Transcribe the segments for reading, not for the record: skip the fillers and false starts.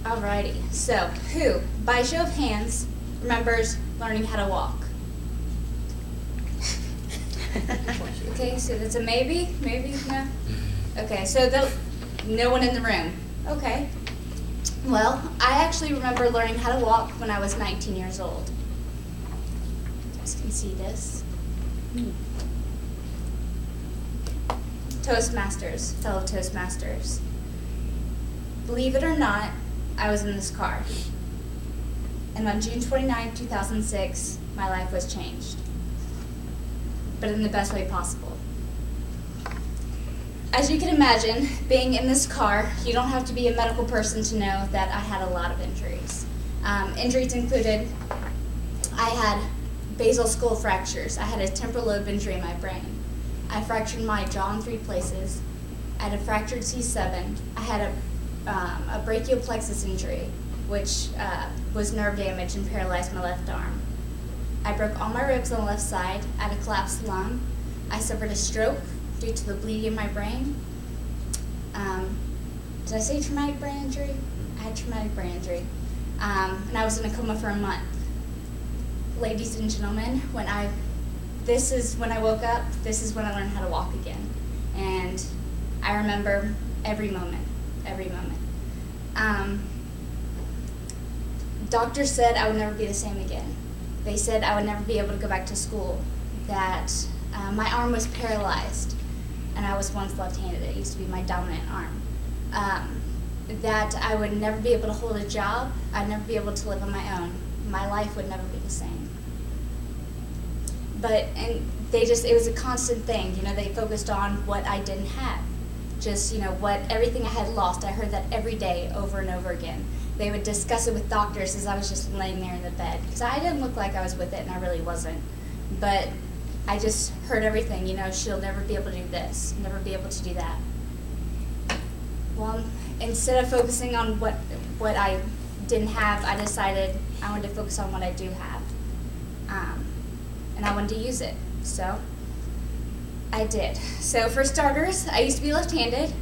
Alrighty, so who, by show of hands, remembers learning how to walk? Okay, so that's a maybe? Maybe? No? Okay, so no one in the room. Okay. Well, I actually remember learning how to walk when I was 19 years old. You guys can see this. Toastmasters, fellow Toastmasters. Believe it or not, I was in this car. And on June 29, 2006, my life was changed. But in the best way possible. As you can imagine, being in this car, you don't have to be a medical person to know that I had a lot of injuries. Injuries included, I had basal skull fractures. I had a temporal lobe injury in my brain. I fractured my jaw in 3 places. I had a fractured C7. I had a brachial plexus injury, which was nerve damage and paralyzed my left arm. I broke all my ribs on the left side. I had a collapsed lung. I suffered a stroke due to the bleeding in my brain. Did I say traumatic brain injury? I had traumatic brain injury. And I was in a coma for a month. Ladies and gentlemen, this is when I woke up, this is when I learned how to walk again. And I remember every moment. Doctors said I would never be the same again. They said I would never be able to go back to school, that my arm was paralyzed, and I was once left-handed. It used to be my dominant arm. That I would never be able to hold a job. I'd never be able to live on my own. My life would never be the same. And it was a constant thing. They focused on what I didn't have. Just, everything I had lost. I heard that every day over and over again. They would discuss it with doctors as I was just laying there in the bed. Because I didn't look like I was with it, and I really wasn't. But I just heard everything, she'll never be able to do this, never be able to do that. Well, instead of focusing on what I didn't have, I decided I wanted to focus on what I do have. And I wanted to use it, so I did. So for starters, I used to be left-handed.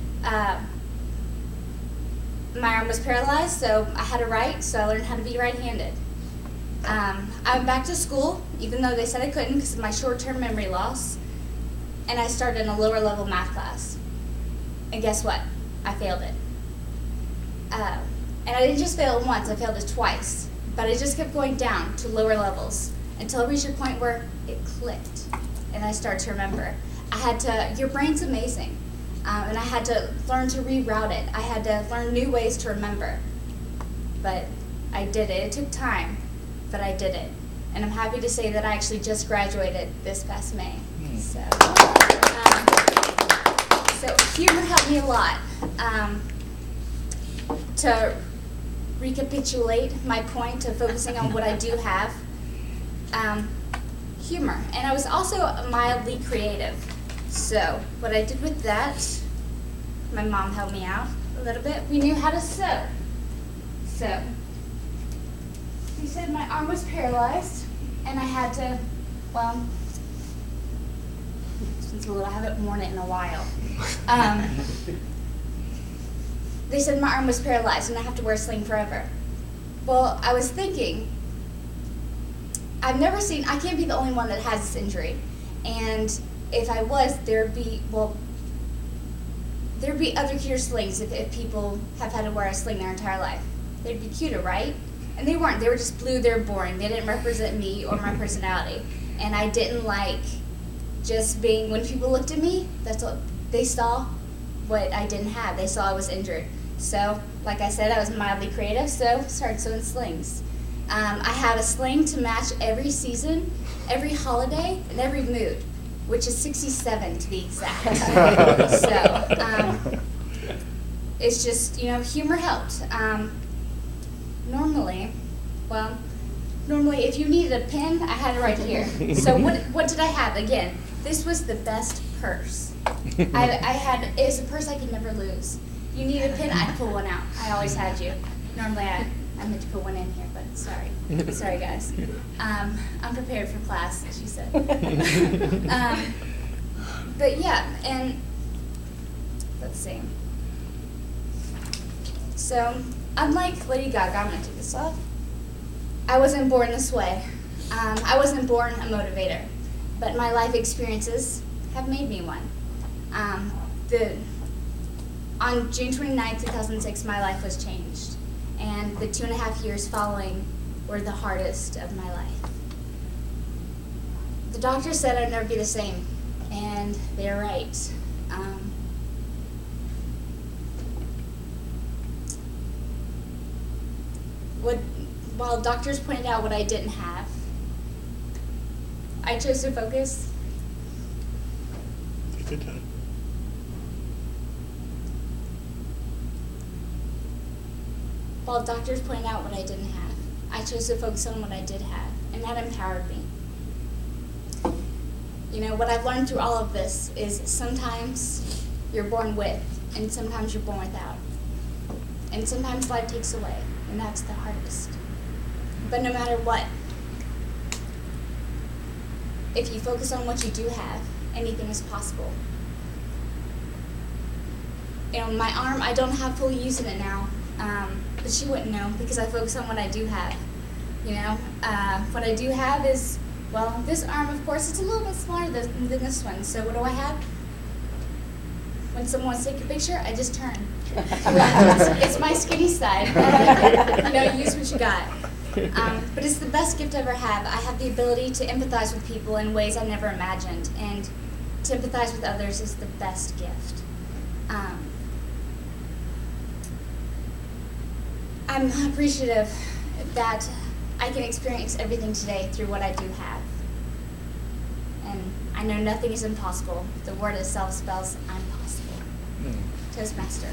My arm was paralyzed, so I had to write, so I learned how to be right-handed. I went back to school, even though they said I couldn't because of my short-term memory loss, and I started in a lower-level math class. And guess what? I failed it. And I didn't just fail it once, I failed it twice. But I just kept going down to lower levels until I reached a point where it clicked, and I started to remember. Your brain's amazing, and I had to learn to reroute it. I had to learn new ways to remember. But I did it. It took time, but I did it. And I'm happy to say that I actually just graduated this past May. So humor helped me a lot. To recapitulate my point of focusing on what I do have, humor. And I was also mildly creative. So what I did with that, my mom helped me out a little bit. We knew how to sew. So she said my arm was paralyzed, and I had to, since I haven't worn it in a while. They said my arm was paralyzed and I have to wear a sling forever. Well, I was thinking, I can't be the only one that has this injury. And if I was, there'd be other cuter slings if people have had to wear a sling their entire life. They'd be cuter, right? And they weren't. They were just blue, they were boring. They didn't represent me or my personality. And I didn't like just being, when people looked at me, that's what they saw, what I didn't have. They saw I was injured. So, like I said, I was mildly creative, so started sewing slings. I have a sling to match every season, every holiday, and every mood, which is 67 to be exact. So, it's just, humor helped. Normally, if you needed a pen, I had it right here. So what did I have? Again, this was the best purse. It was a purse I could never lose. You need a pen, I'd pull one out. I always had you. Normally I meant to put one in here, but sorry. Sorry guys. I'm prepared for class, she said. But yeah, and let's see. So, unlike Lady Gaga, I'm going to take this off. I wasn't born this way. I wasn't born a motivator, but my life experiences have made me one. On June 29, 2006, my life was changed, and the 2.5 years following were the hardest of my life. The doctor said I'd never be the same, and they're right. While doctors pointed out what I didn't have, I chose to focus. Take your time. While doctors pointed out what I didn't have, I chose to focus on what I did have, and that empowered me. You know, what I've learned through all of this is sometimes you're born with, and sometimes you're born without. And sometimes life takes away, and that's the hardest. But no matter what, if you focus on what you do have, anything is possible. You know, my arm, I don't have full use in it now, but she wouldn't know because I focus on what I do have. You know, what I do have is, well, this arm, of course, it's a little bit smaller than this one. So what do I have? When someone wants to take a picture, I just turn. It's my skinny side. You know, use what you got. But it's the best gift I ever have. I have the ability to empathize with people in ways I never imagined, and to empathize with others is the best gift. I'm appreciative that I can experience everything today through what I do have. And I know nothing is impossible. The word itself spells I'm possible. Toastmaster.